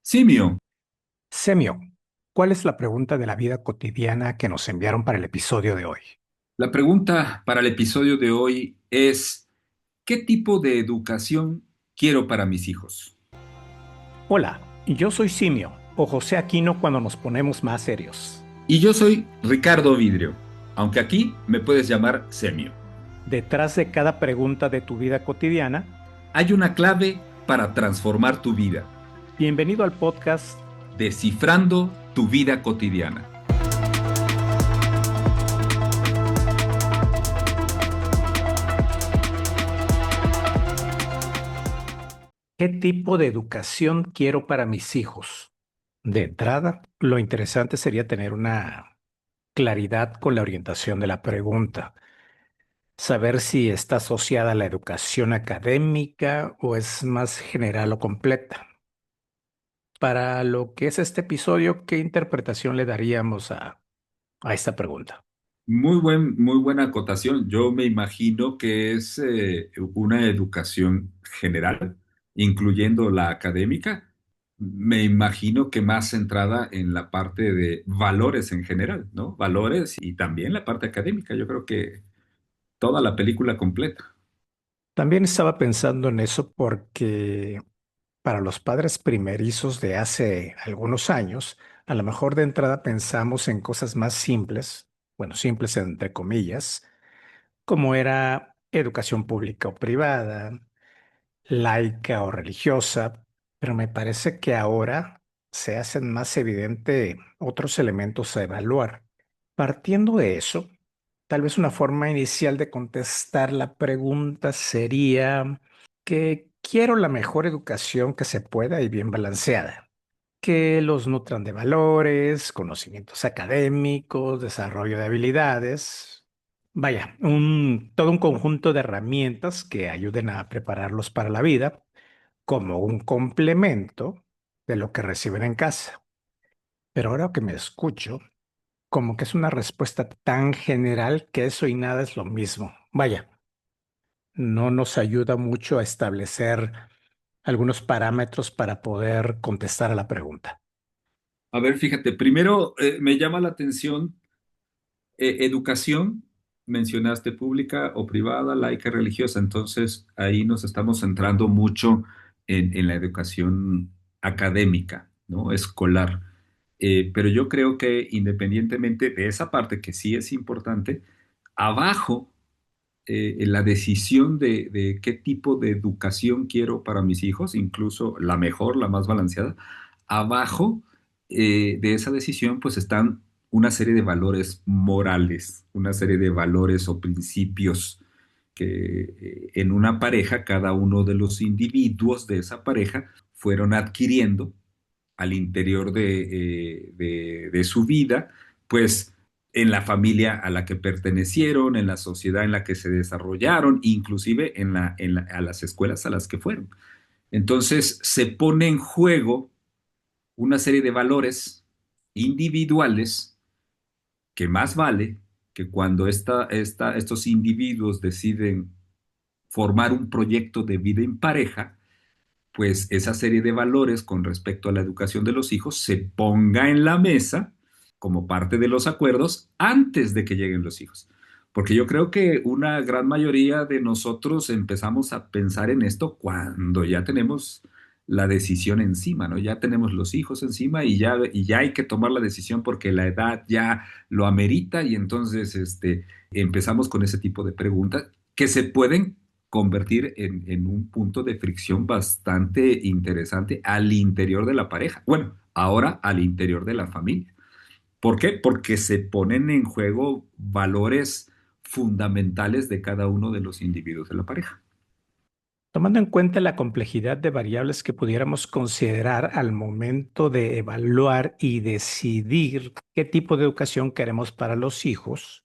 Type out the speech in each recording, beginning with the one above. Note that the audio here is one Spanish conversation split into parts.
Simio, Semio, ¿cuál es la pregunta de la vida cotidiana que nos enviaron para el episodio de hoy? la pregunta para el episodio de hoy es, ¿qué tipo de educación quiero para mis hijos? Hola, yo soy Simio, o José Aquino cuando nos ponemos más serios. Y yo soy Ricardo Vidrio, aunque aquí me puedes llamar Semio. Detrás de cada pregunta de tu vida cotidiana, Hay una clave para transformar tu vida, bienvenido al podcast. descifrando tu vida cotidiana. ¿Qué tipo de educación quiero para mis hijos? De entrada, lo interesante sería tener una claridad con la orientación de la pregunta. Saber si está asociada a la educación académica o es más general o completa. Para lo que es este episodio, ¿qué interpretación le daríamos a esta pregunta? Muy buena acotación. Yo me imagino que es una educación general, incluyendo la académica. Me imagino que más centrada en la parte de valores en general, ¿no? Valores y también la parte académica. Yo creo que toda la película completa. También estaba pensando en eso porque para los padres primerizos de hace algunos años, a lo mejor de entrada pensamos en cosas más simples, bueno, simples entre comillas, como era educación pública o privada, laica o religiosa, pero me parece que ahora se hacen más evidente otros elementos a evaluar. Partiendo de eso, tal vez una forma inicial de contestar la pregunta sería que quiero la mejor educación que se pueda y bien balanceada, que los nutran de valores, conocimientos académicos, desarrollo de habilidades. Vaya, todo un conjunto de herramientas que ayuden a prepararlos para la vida como un complemento de lo que reciben en casa. Pero ahora que me escucho, como que es una respuesta tan general que eso y nada es lo mismo. Vaya, no nos ayuda mucho a establecer algunos parámetros para poder contestar a la pregunta. A ver, fíjate, primero me llama la atención educación, mencionaste pública o privada, laica, religiosa. Entonces ahí nos estamos centrando mucho en la educación académica, ¿no? Escolar. Pero yo creo que independientemente de esa parte que sí es importante, abajo en la decisión de qué tipo de educación quiero para mis hijos, incluso la mejor, la más balanceada, abajo de esa decisión pues están una serie de valores morales, una serie de valores o principios que en una pareja, cada uno de los individuos de esa pareja fueron adquiriendo al interior de su vida, pues en la familia a la que pertenecieron, en la sociedad en la que se desarrollaron, inclusive a las escuelas a las que fueron. Entonces se pone en juego una serie de valores individuales que más vale que cuando estos individuos deciden formar un proyecto de vida en pareja, pues esa serie de valores con respecto a la educación de los hijos se ponga en la mesa como parte de los acuerdos antes de que lleguen los hijos. Porque yo creo que una gran mayoría de nosotros empezamos a pensar en esto cuando ya tenemos la decisión encima, ¿no? Ya tenemos los hijos encima y ya hay que tomar la decisión porque la edad ya lo amerita y entonces empezamos con ese tipo de preguntas que se pueden convertir en un punto de fricción bastante interesante al interior de la pareja. Bueno, ahora al interior de la familia. ¿Por qué? Porque se ponen en juego valores fundamentales de cada uno de los individuos de la pareja. Tomando en cuenta la complejidad de variables que pudiéramos considerar al momento de evaluar y decidir qué tipo de educación queremos para los hijos,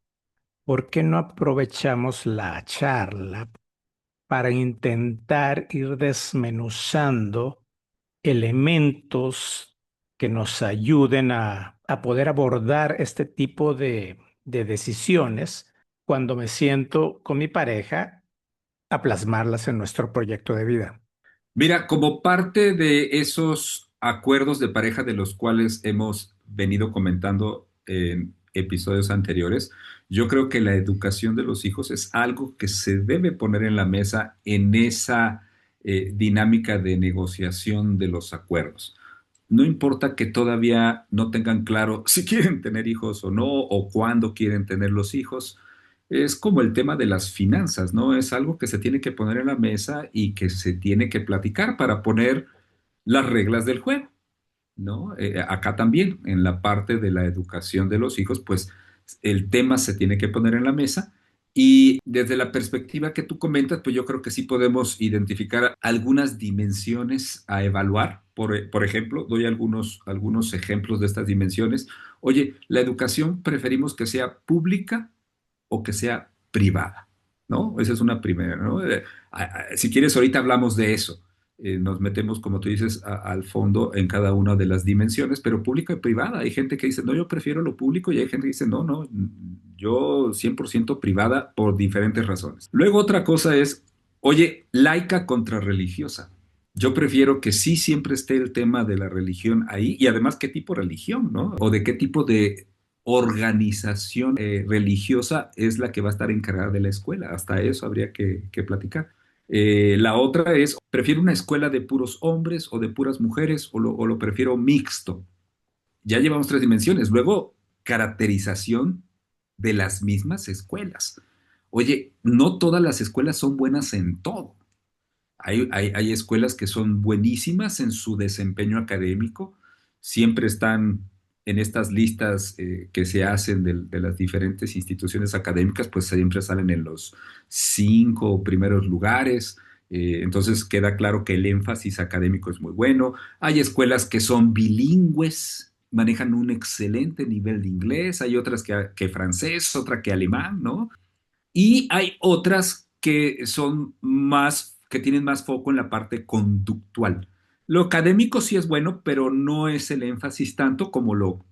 ¿por qué no aprovechamos la charla para intentar ir desmenuzando elementos que nos ayuden a poder abordar este tipo de decisiones cuando me siento con mi pareja a plasmarlas en nuestro proyecto de vida? Mira, como parte de esos acuerdos de pareja de los cuales hemos venido comentando en episodios anteriores, yo creo que la educación de los hijos es algo que se debe poner en la mesa en esa dinámica de negociación de los acuerdos. No importa que todavía no tengan claro si quieren tener hijos o no, o cuándo quieren tener los hijos. Es como el tema de las finanzas, ¿no? Es algo que se tiene que poner en la mesa y que se tiene que platicar para poner las reglas del juego, ¿no? Acá también, en la parte de la educación de los hijos, pues el tema se tiene que poner en la mesa y desde la perspectiva que tú comentas, pues yo creo que sí podemos identificar algunas dimensiones a evaluar. Por ejemplo, doy algunos ejemplos de estas dimensiones. Oye, la educación preferimos que sea pública o que sea privada, ¿no? Esa es una primera, ¿no? Si quieres, ahorita hablamos de eso. Nos metemos, como tú dices, al fondo en cada una de las dimensiones, pero pública y privada. Hay gente que dice, no, yo prefiero lo público y hay gente que dice, no, no, yo 100% privada por diferentes razones. Luego otra cosa es, oye, laica contra religiosa. Yo prefiero que sí siempre esté el tema de la religión ahí y además qué tipo de religión, ¿no? O de qué tipo de organización religiosa es la que va a estar encargada de la escuela. Hasta eso habría que platicar. La otra es, ¿prefiero una escuela de puros hombres o de puras mujeres o lo prefiero mixto? Ya llevamos tres dimensiones. Luego, caracterización de las mismas escuelas. Oye, no todas las escuelas son buenas en todo. Hay escuelas que son buenísimas en su desempeño académico, siempre están en estas listas que se hacen de las diferentes instituciones académicas, pues siempre salen en los 5 primeros lugares. Entonces queda claro que el énfasis académico es muy bueno. Hay escuelas que son bilingües, manejan un excelente nivel de inglés, hay otras que francés, otra que alemán, ¿no? Y hay otras que son más, que tienen más foco en la parte conductual. Lo académico sí es bueno, pero no es el énfasis tanto como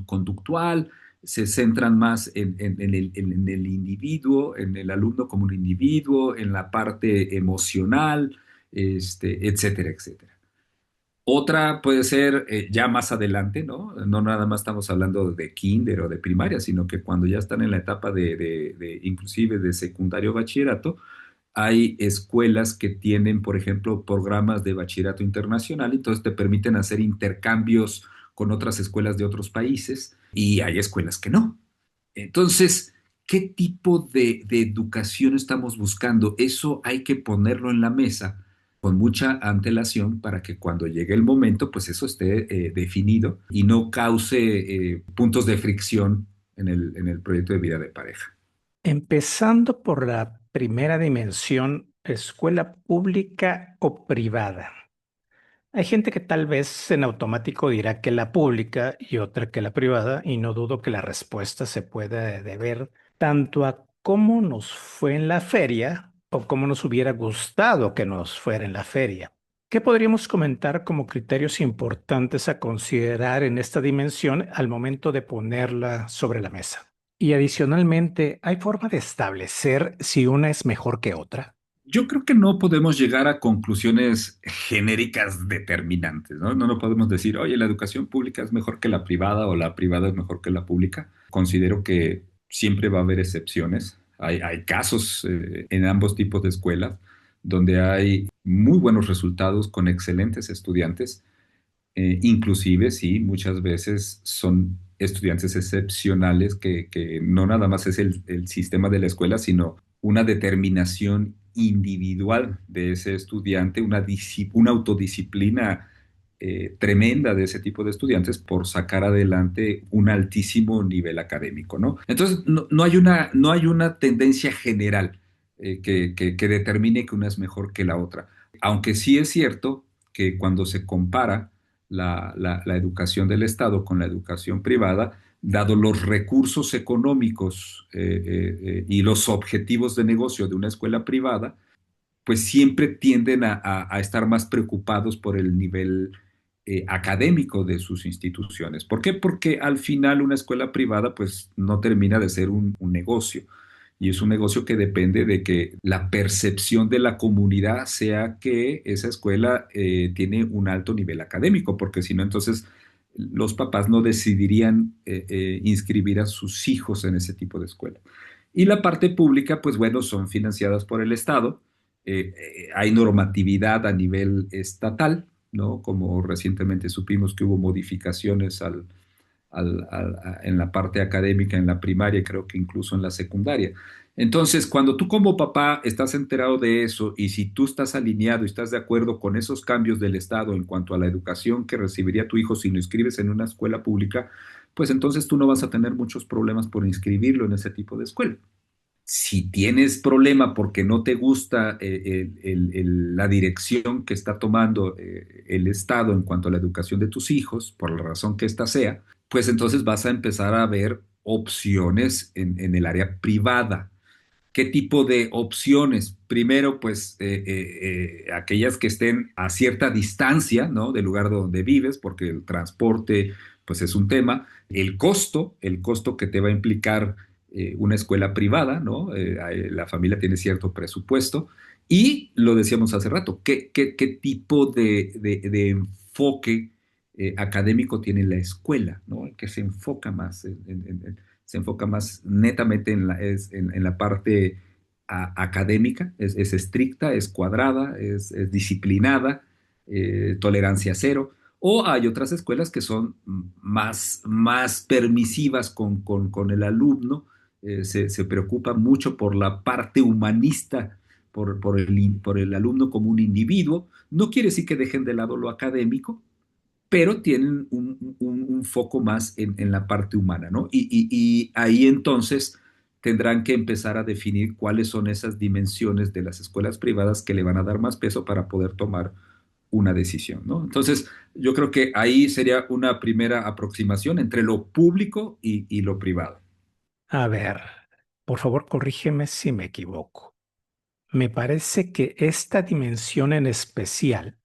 conductual. Se centran más en el individuo, en el alumno como un individuo, en la parte emocional, etcétera, etcétera. Otra puede ser ya más adelante, ¿no? No nada más estamos hablando de kinder o de primaria, sino que cuando ya están en la etapa inclusive de secundario bachillerato, hay escuelas que tienen, por ejemplo, programas de bachillerato internacional, entonces te permiten hacer intercambios con otras escuelas de otros países y hay escuelas que no. Entonces, ¿qué tipo de educación estamos buscando? Eso hay que ponerlo en la mesa con mucha antelación para que cuando llegue el momento, pues eso esté definido y no cause puntos de fricción en el proyecto de vida de pareja. Empezando por la primera dimensión, escuela pública o privada. Hay gente que tal vez en automático dirá que la pública y otra que la privada, y no dudo que la respuesta se pueda deber tanto a cómo nos fue en la feria o cómo nos hubiera gustado que nos fuera en la feria. ¿Qué podríamos comentar como criterios importantes a considerar en esta dimensión al momento de ponerla sobre la mesa? Y adicionalmente, ¿hay forma de establecer si una es mejor que otra? Yo creo que no podemos llegar a conclusiones genéricas determinantes, ¿no? No podemos decir, oye, la educación pública es mejor que la privada o la privada es mejor que la pública. Considero que siempre va a haber excepciones. Hay casos en ambos tipos de escuelas donde hay muy buenos resultados con excelentes estudiantes. Inclusive, sí, muchas veces son estudiantes excepcionales que no nada más es el sistema de la escuela, sino una determinación individual de ese estudiante, una autodisciplina tremenda de ese tipo de estudiantes por sacar adelante un altísimo nivel académico, ¿no? Entonces, no hay una tendencia general que determine que una es mejor que la otra. Aunque sí es cierto que cuando se compara la educación del Estado con la educación privada, dado los recursos económicos y los objetivos de negocio de una escuela privada, pues siempre tienden a estar más preocupados por el nivel académico de sus instituciones. ¿Por qué? Porque al final una escuela privada pues no termina de ser un negocio. Y es un negocio que depende de que la percepción de la comunidad sea que esa escuela tiene un alto nivel académico, porque si no, entonces los papás no decidirían inscribir a sus hijos en ese tipo de escuela. Y la parte pública, pues bueno, son financiadas por el Estado. Hay normatividad a nivel estatal, ¿no? Como recientemente supimos que hubo modificaciones en la parte académica, en la primaria, y creo que incluso en la secundaria. Entonces, cuando tú como papá estás enterado de eso y si tú estás alineado y estás de acuerdo con esos cambios del Estado en cuanto a la educación que recibiría tu hijo si lo inscribes en una escuela pública, pues entonces tú no vas a tener muchos problemas por inscribirlo en ese tipo de escuela. Si tienes problema porque no te gusta la dirección que está tomando el Estado en cuanto a la educación de tus hijos, por la razón que ésta sea, pues entonces vas a empezar a ver opciones en el área privada. ¿Qué tipo de opciones? Primero, pues aquellas que estén a cierta distancia, ¿no? Del lugar donde vives, porque el transporte, pues es un tema. El costo que te va a implicar una escuela privada, ¿no? La familia tiene cierto presupuesto. Y lo decíamos hace rato, ¿qué tipo de enfoque académico tiene la escuela, ¿no? Que se enfoca más se enfoca más netamente en la parte académica, es estricta, es cuadrada, es disciplinada, tolerancia cero. O hay otras escuelas que son más permisivas con el alumno, se preocupa mucho por la parte humanista, por el alumno como un individuo. No quiere decir que dejen de lado lo académico, pero tienen un foco más en la parte humana, ¿no? Y ahí entonces tendrán que empezar a definir cuáles son esas dimensiones de las escuelas privadas que le van a dar más peso para poder tomar una decisión, ¿no? Entonces, yo creo que ahí sería una primera aproximación entre lo público y lo privado. A ver, por favor, corrígeme si me equivoco. Me parece que esta dimensión en especial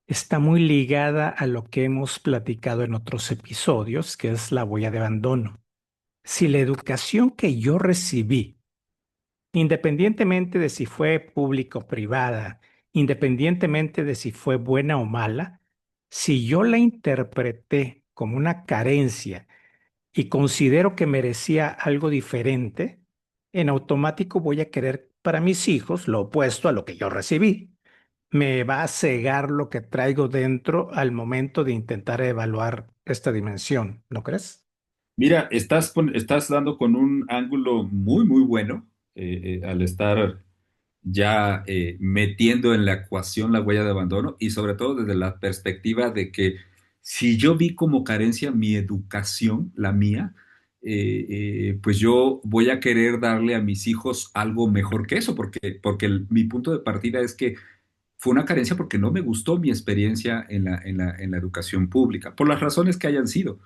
está muy ligada a lo que hemos platicado en otros episodios, que es la huella de abandono. Si la educación que yo recibí, independientemente de si fue pública o privada, independientemente de si fue buena o mala, si yo la interpreté como una carencia y considero que merecía algo diferente, en automático voy a querer para mis hijos lo opuesto a lo que yo recibí. Me va a cegar lo que traigo dentro al momento de intentar evaluar esta dimensión, ¿no crees? Mira, estás dando con un ángulo muy bueno al estar ya metiendo en la ecuación la huella de abandono y sobre todo desde la perspectiva de que si yo vi como carencia mi educación, la mía, pues yo voy a querer darle a mis hijos algo mejor que eso, porque mi punto de partida es que fue una carencia porque no me gustó mi experiencia en la educación pública, por las razones que hayan sido.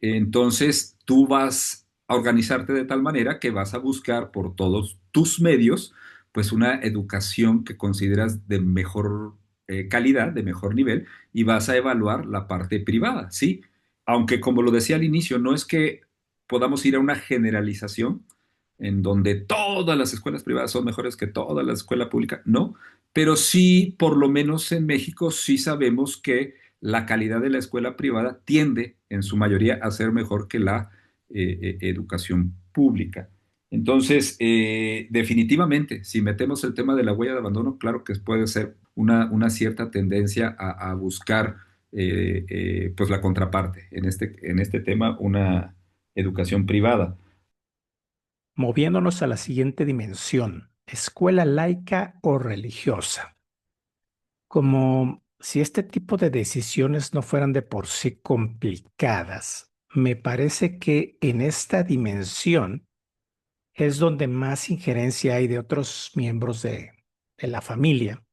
Entonces, tú vas a organizarte de tal manera que vas a buscar por todos tus medios, pues una educación que consideras de mejor calidad, de mejor nivel, y vas a evaluar la parte privada, ¿sí? Aunque, como lo decía al inicio, no es que podamos ir a una generalización en donde todas las escuelas privadas son mejores que toda la escuela pública, no, pero sí, por lo menos en México, sí sabemos que la calidad de la escuela privada tiende, en su mayoría, a ser mejor que la educación pública. Entonces, definitivamente, si metemos el tema de la huella de abandono, claro que puede ser una cierta tendencia a buscar pues la contraparte, en este tema, una educación privada. Moviéndonos a la siguiente dimensión, escuela laica o religiosa. Como si este tipo de decisiones no fueran de por sí complicadas, me parece que en esta dimensión es donde más injerencia hay de otros miembros de la familia.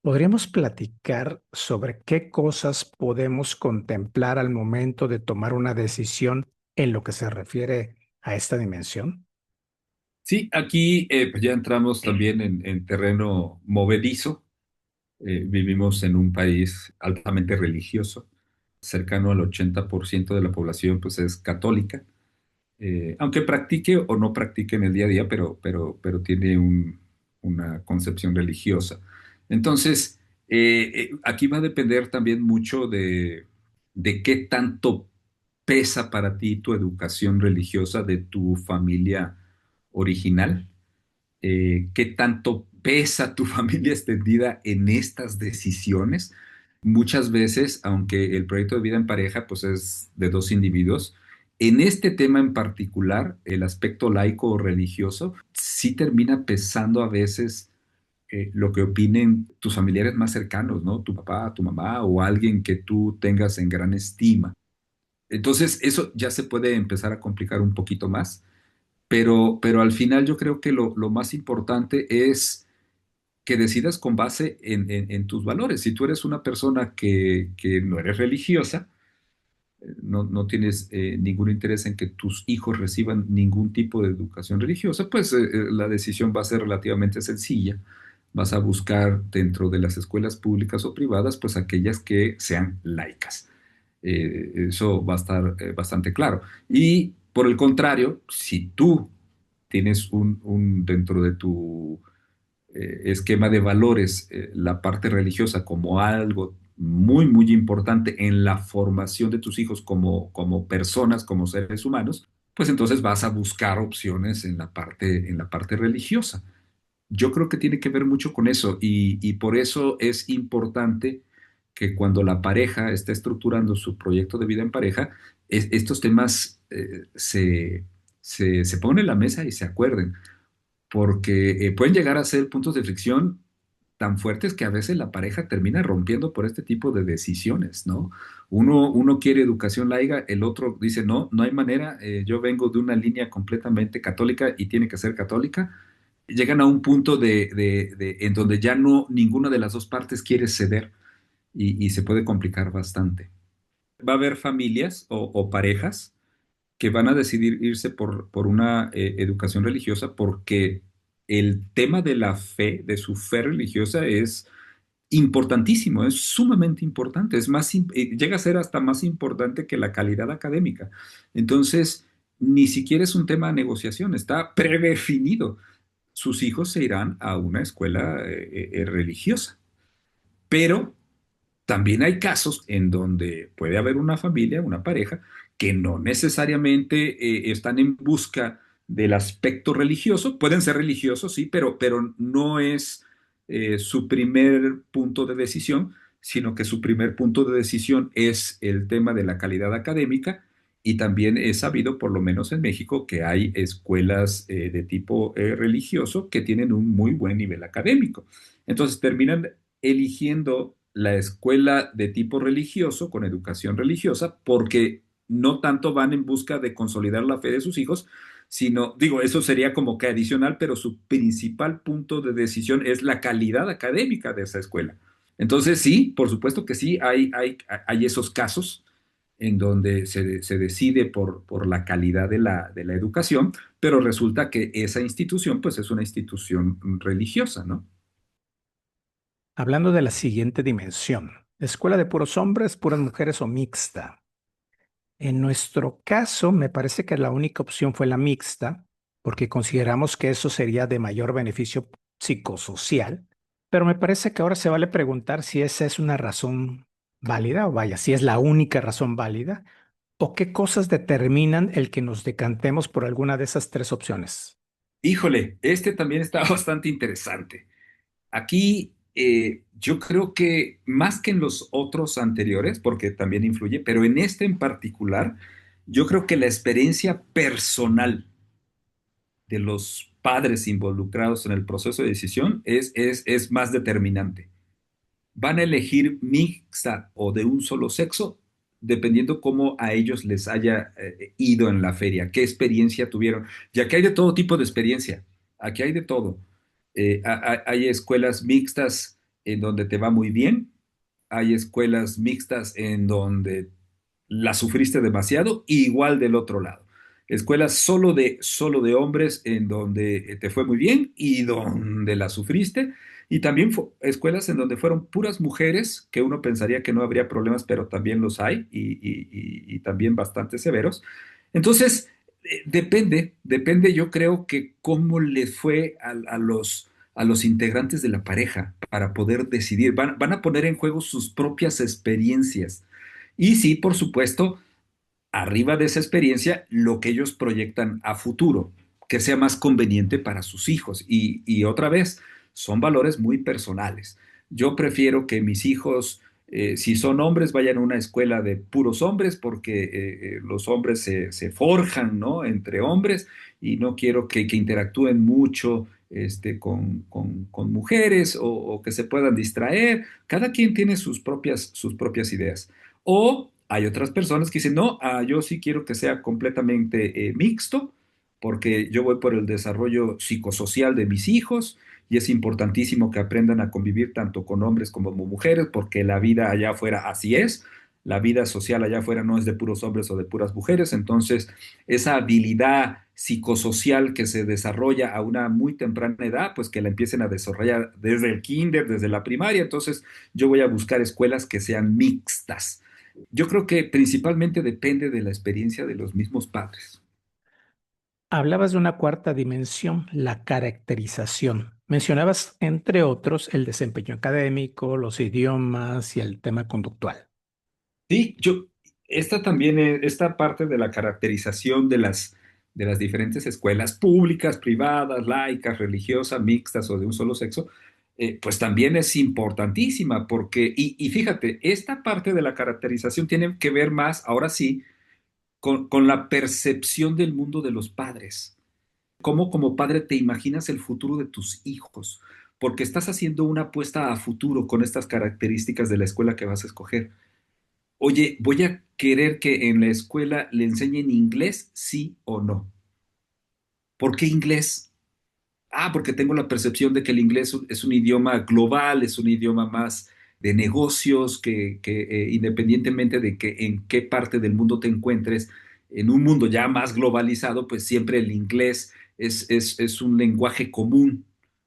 ¿Podríamos platicar sobre qué cosas podemos contemplar al momento de tomar una decisión en lo que se refiere a esta dimensión? Sí, aquí pues ya entramos también en terreno movedizo. Vivimos en un país altamente religioso, cercano al 80% de la población pues es católica. aunque practique o no practique en el día a día, pero tiene una concepción religiosa. Entonces, aquí va a depender también mucho de qué tanto pesa para ti tu educación religiosa de tu familia original, qué tanto pesa tu familia extendida en estas decisiones. Muchas veces, aunque el proyecto de vida en pareja pues es de dos individuos, en este tema en particular, el aspecto laico o religioso sí termina pesando a veces lo que opinen tus familiares más cercanos, ¿no? Tu papá, tu mamá o alguien que tú tengas en gran estima. Entonces, eso ya se puede empezar a complicar un poquito más, pero al final yo creo que lo más importante es que decidas con base en tus valores. Si tú eres una persona que no eres religiosa, no tienes ningún interés en que tus hijos reciban ningún tipo de educación religiosa, pues la decisión va a ser relativamente sencilla. Vas a buscar dentro de las escuelas públicas o privadas, pues aquellas que sean laicas. Eso va a estar bastante claro. Y por el contrario, si tú tienes dentro de tu esquema de valores, la parte religiosa como algo muy, muy importante en la formación de tus hijos como personas, como seres humanos, pues entonces vas a buscar opciones en la parte religiosa. Yo creo que tiene que ver mucho con eso y por eso es importante que cuando la pareja está estructurando su proyecto de vida en pareja, estos temas se pongan en la mesa y se acuerden porque pueden llegar a ser puntos de fricción tan fuertes que a veces la pareja termina rompiendo por este tipo de decisiones, ¿no? Uno quiere educación laica, el otro dice, no, no hay manera, yo vengo de una línea completamente católica y tiene que ser católica. Llegan a un punto en donde ya no, ninguna de las dos partes quiere ceder y se puede complicar bastante. Va a haber familias o parejas que van a decidir irse por una educación religiosa porque el tema de la fe, de su fe religiosa, es importantísimo, es sumamente importante, llega a ser hasta más importante que la calidad académica. Entonces, ni siquiera es un tema de negociación, está predefinido. Sus hijos se irán a una escuela religiosa, pero también hay casos en donde puede haber una familia, una pareja, que no necesariamente están en busca del aspecto religioso. Pueden ser religiosos, sí, pero no es su primer punto de decisión, sino que su primer punto de decisión es el tema de la calidad académica. Y también es sabido, por lo menos en México, que hay escuelas de tipo religioso que tienen un muy buen nivel académico. Entonces terminan eligiendo la escuela de tipo religioso, con educación religiosa, porque no tanto van en busca de consolidar la fe de sus hijos, sino, digo, eso sería como que adicional, pero su principal punto de decisión es la calidad académica de esa escuela. Entonces, sí, por supuesto que sí, hay esos casos en donde se decide por la calidad de la educación, pero resulta que esa institución, pues, es una institución religiosa, ¿no? Hablando de la siguiente dimensión, escuela de puros hombres, puras mujeres o mixta. En nuestro caso, me parece que la única opción fue la mixta, porque consideramos que eso sería de mayor beneficio psicosocial, pero me parece que ahora se vale preguntar si esa es una razón válida, o vaya, si es la única razón válida, o qué cosas determinan el que nos decantemos por alguna de esas tres opciones. Híjole, este también está bastante interesante. Aquí yo creo que más que en los otros anteriores, porque también influye, pero en este en particular, yo creo que la experiencia personal de los padres involucrados en el proceso de decisión es más determinante. Van a elegir mixta o de un solo sexo, dependiendo cómo a ellos les haya ido en la feria, qué experiencia tuvieron. Ya que hay de todo tipo de experiencia, aquí hay de todo. Hay escuelas mixtas en donde te va muy bien, hay escuelas mixtas en donde la sufriste demasiado, y igual del otro lado. Escuelas solo de hombres en donde te fue muy bien y donde la sufriste. Y también escuelas en donde fueron puras mujeres, que uno pensaría que no habría problemas, pero también los hay y también bastante severos. Entonces, Depende, yo creo que cómo le fue a los integrantes de la pareja para poder decidir. Van a poner en juego sus propias experiencias. Y sí, por supuesto, arriba de esa experiencia, lo que ellos proyectan a futuro, que sea más conveniente para sus hijos. Y otra vez, son valores muy personales. Yo prefiero que mis hijos, si son hombres, vayan a una escuela de puros hombres, porque los hombres se forjan, ¿no? Entre hombres, y no quiero que interactúen mucho. Con mujeres o que se puedan distraer. Cada quien tiene sus propias ideas. O hay otras personas que dicen, no, yo sí quiero que sea completamente mixto, porque yo voy por el desarrollo psicosocial de mis hijos y es importantísimo que aprendan a convivir tanto con hombres como con mujeres, porque la vida allá afuera así es. La vida social allá afuera no es de puros hombres o de puras mujeres, entonces esa habilidad psicosocial que se desarrolla a una muy temprana edad, pues que la empiecen a desarrollar desde el kinder, desde la primaria. Entonces yo voy a buscar escuelas que sean mixtas. Yo creo que principalmente depende de la experiencia de los mismos padres. Hablabas de una cuarta dimensión, la caracterización. Mencionabas, entre otros, el desempeño académico, los idiomas y el tema conductual. Sí, esta también, esta parte de la caracterización de las diferentes escuelas públicas, privadas, laicas, religiosas, mixtas o de un solo sexo, pues también es importantísima porque, y fíjate, esta parte de la caracterización tiene que ver más, ahora sí, con la percepción del mundo de los padres. Cómo como padre te imaginas el futuro de tus hijos, porque estás haciendo una apuesta a futuro con estas características de la escuela que vas a escoger. Oye, voy a querer que en la escuela le enseñen inglés, sí o no. ¿Por qué inglés? Porque tengo la percepción de que el inglés es un idioma global, es un idioma más de negocios, que independientemente de que en qué parte del mundo te encuentres, en un mundo ya más globalizado, pues siempre el inglés es un lenguaje común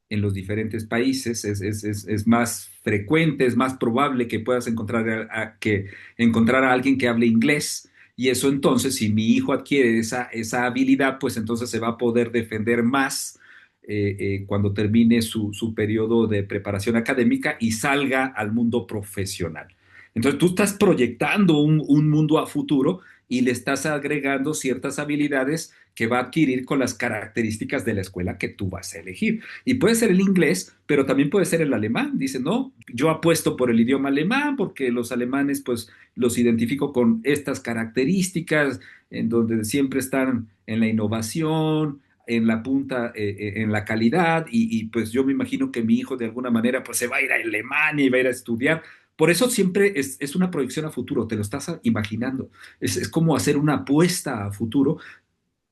en los diferentes países, es más frecuente, es más probable que puedas que encontrar a alguien que hable inglés. Y eso entonces, si mi hijo adquiere esa habilidad, pues entonces se va a poder defender más cuando termine su periodo de preparación académica y salga al mundo profesional. Entonces tú estás proyectando un mundo a futuro y le estás agregando ciertas habilidades que va a adquirir con las características de la escuela que tú vas a elegir. Y puede ser el inglés, pero también puede ser el alemán. Dice, no, yo apuesto por el idioma alemán porque los alemanes pues los identifico con estas características en donde siempre están en la innovación, en la punta, en la calidad, pues yo me imagino que mi hijo de alguna manera pues se va a ir a Alemania y va a ir a estudiar. Por eso siempre es una proyección a futuro, te lo estás imaginando. Es como hacer una apuesta a futuro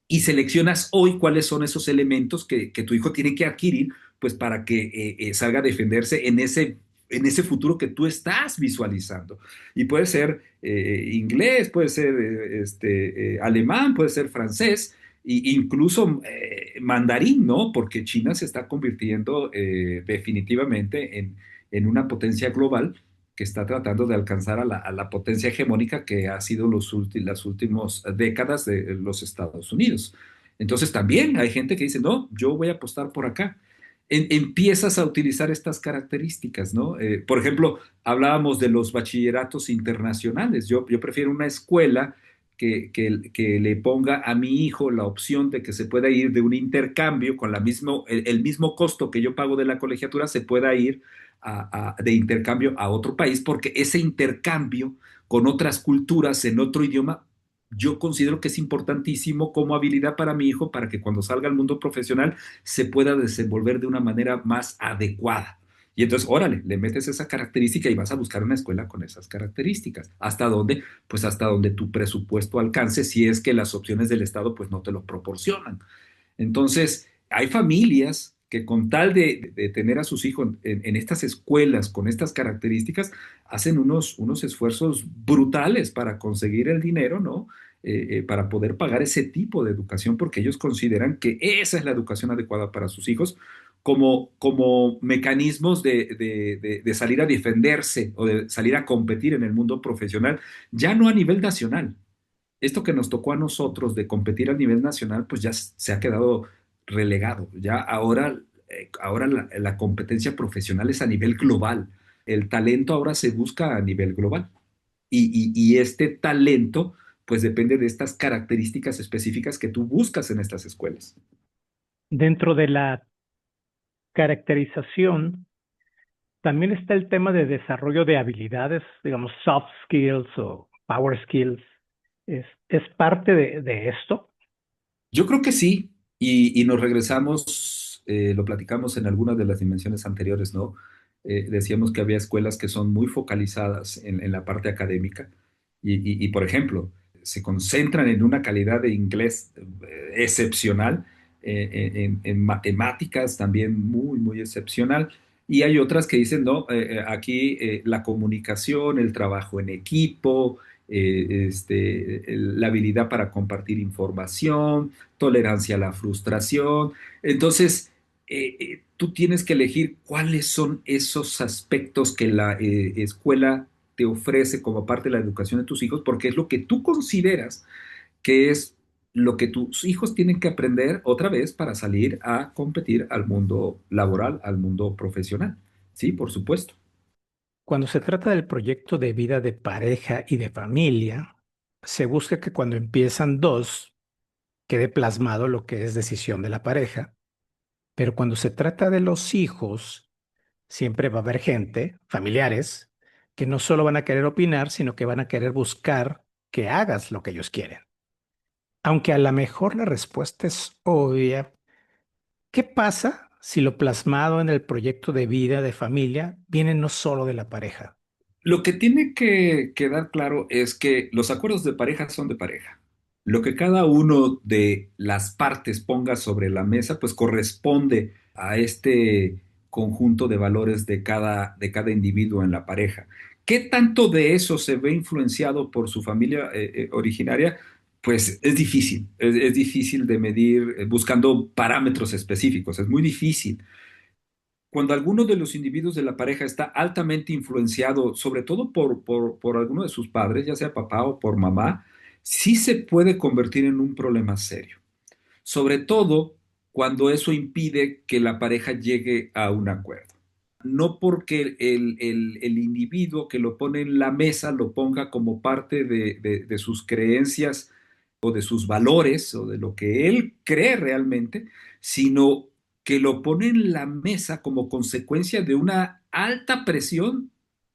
y seleccionas hoy cuáles son esos elementos que tu hijo tiene que adquirir pues para que salga a defenderse en ese futuro que tú estás visualizando. Y puede ser inglés, puede ser alemán, puede ser francés, e incluso mandarín, ¿no? Porque China se está convirtiendo definitivamente en una potencia global que está tratando de alcanzar a la potencia hegemónica que ha sido las últimas décadas de los Estados Unidos. Entonces también hay gente que dice, no, yo voy a apostar por acá. Empiezas a utilizar estas características, ¿no? Por ejemplo, hablábamos de los bachilleratos internacionales. Yo prefiero una escuela que le ponga a mi hijo la opción de que se pueda ir de un intercambio con el mismo costo que yo pago de la colegiatura, se pueda ir de intercambio a otro país, porque ese intercambio con otras culturas en otro idioma, yo considero que es importantísimo como habilidad para mi hijo para que cuando salga al mundo profesional se pueda desenvolver de una manera más adecuada. Y entonces, órale, le metes esa característica y vas a buscar una escuela con esas características. ¿Hasta dónde? Pues hasta donde tu presupuesto alcance, si es que las opciones del Estado pues no te lo proporcionan. Entonces, hay familias que con tal de tener a sus hijos en estas escuelas con estas características, hacen unos esfuerzos brutales para conseguir el dinero, ¿no? Para poder pagar ese tipo de educación, porque ellos consideran que esa es la educación adecuada para sus hijos, como mecanismos de salir a defenderse o de salir a competir en el mundo profesional, ya no a nivel nacional, esto que nos tocó a nosotros de competir a nivel nacional, pues ya se ha quedado relegado. Ya ahora la competencia profesional es a nivel global. El talento ahora se busca a nivel global. Y este talento, pues depende de estas características específicas que tú buscas en estas escuelas. Dentro de la caracterización, también está el tema de desarrollo de habilidades, digamos, soft skills o power skills. Es parte de esto. Yo creo que sí, y nos regresamos, lo platicamos en algunas de las dimensiones anteriores, ¿no? Decíamos que había escuelas que son muy focalizadas en la parte académica y, por ejemplo, se concentran en una calidad de inglés excepcional, en matemáticas también muy, muy excepcional, y hay otras que dicen, no, aquí la comunicación, el trabajo en equipo, la habilidad para compartir información, tolerancia a la frustración. Entonces, tú tienes que elegir cuáles son esos aspectos que la escuela te ofrece como parte de la educación de tus hijos, porque es lo que tú consideras que es lo que tus hijos tienen que aprender otra vez para salir a competir al mundo laboral, al mundo profesional. Sí, por supuesto. Cuando se trata del proyecto de vida de pareja y de familia, se busca que cuando empiezan dos, quede plasmado lo que es decisión de la pareja, pero cuando se trata de los hijos, siempre va a haber gente, familiares, que no solo van a querer opinar, sino que van a querer buscar que hagas lo que ellos quieren. Aunque a lo mejor la respuesta es obvia, ¿qué pasa si lo plasmado en el proyecto de vida de familia viene no solo de la pareja? Lo que tiene que quedar claro es que los acuerdos de pareja son de pareja. Lo que cada uno de las partes ponga sobre la mesa, pues corresponde a este conjunto de valores de cada individuo en la pareja. ¿Qué tanto de eso se ve influenciado por su familia originaria? Pues es difícil, es difícil de medir buscando parámetros específicos, es muy difícil cuando alguno de los individuos de la pareja está altamente influenciado, sobre todo por alguno de sus padres, ya sea papá o por mamá, sí se puede convertir en un problema serio. Sobre todo cuando eso impide que la pareja llegue a un acuerdo. No porque el individuo que lo pone en la mesa lo ponga como parte de sus creencias o de sus valores o de lo que él cree realmente, sino que lo pone en la mesa como consecuencia de una alta presión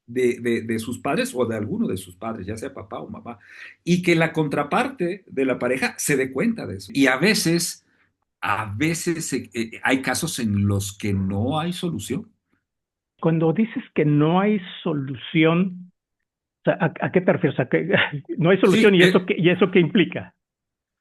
de sus padres o de alguno de sus padres, ya sea papá o mamá, y que la contraparte de la pareja se dé cuenta de eso. Y a veces hay casos en los que no hay solución. Cuando dices que no hay solución, o sea, ¿a qué te refieres? O sea, que no hay solución Sí, y eso qué implica.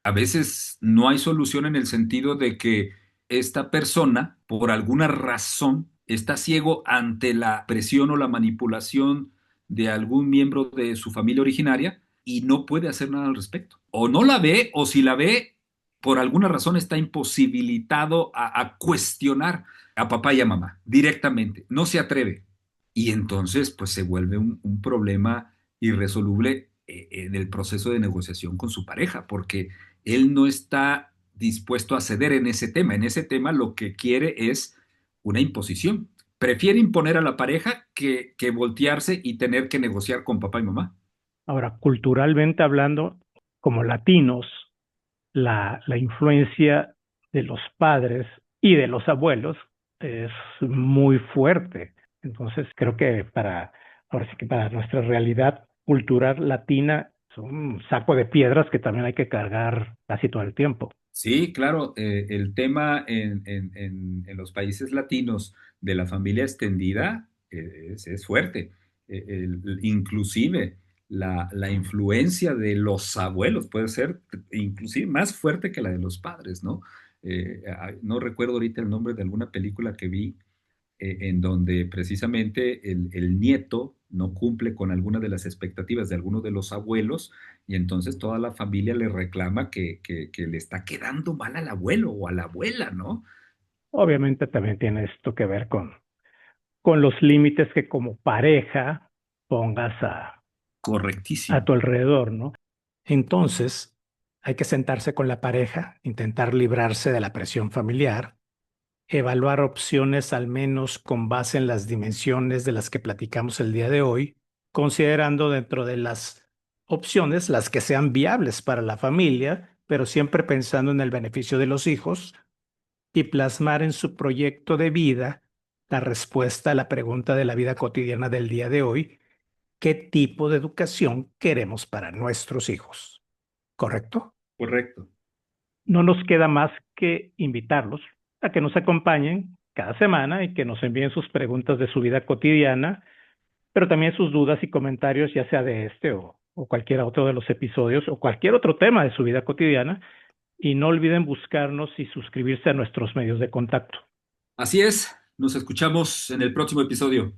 a veces no hay solución en el sentido de que esta persona, por alguna razón, está ciego ante la presión o la manipulación de algún miembro de su familia originaria y no puede hacer nada al respecto. O no la ve, o si la ve, por alguna razón está imposibilitado a cuestionar a papá y a mamá directamente. No se atreve. Y entonces, pues se vuelve un problema irresoluble en el proceso de negociación con su pareja, porque él no está dispuesto a ceder en ese tema. En ese tema lo que quiere es una imposición. Prefiere imponer a la pareja que voltearse y tener que negociar con papá y mamá. Ahora, culturalmente hablando, como latinos, la influencia de los padres y de los abuelos es muy fuerte. Entonces, creo que ahora sí que para nuestra realidad cultural latina, es un saco de piedras que también hay que cargar casi todo el tiempo. Sí, claro, el tema en los países latinos de la familia extendida es fuerte. Inclusive la influencia de los abuelos puede ser inclusive más fuerte que la de los padres, ¿no? No recuerdo ahorita el nombre de alguna película que vi en donde precisamente el nieto no cumple con alguna de las expectativas de alguno de los abuelos y entonces toda la familia le reclama que le está quedando mal al abuelo o a la abuela, ¿no? Obviamente también tiene esto que ver con los límites que como pareja pongas a Correctísimo. tu alrededor, ¿no? Entonces, hay que sentarse con la pareja, intentar librarse de la presión familiar, evaluar opciones al menos con base en las dimensiones de las que platicamos el día de hoy, considerando dentro de las opciones las que sean viables para la familia, pero siempre pensando en el beneficio de los hijos y plasmar en su proyecto de vida la respuesta a la pregunta de la vida cotidiana del día de hoy: ¿qué tipo de educación queremos para nuestros hijos? ¿Correcto? Correcto. No nos queda más que invitarlos a que nos acompañen cada semana y que nos envíen sus preguntas de su vida cotidiana, pero también sus dudas y comentarios, ya sea de este o cualquier otro de los episodios o cualquier otro tema de su vida cotidiana. Y no olviden buscarnos y suscribirse a nuestros medios de contacto. Así es, nos escuchamos en el próximo episodio.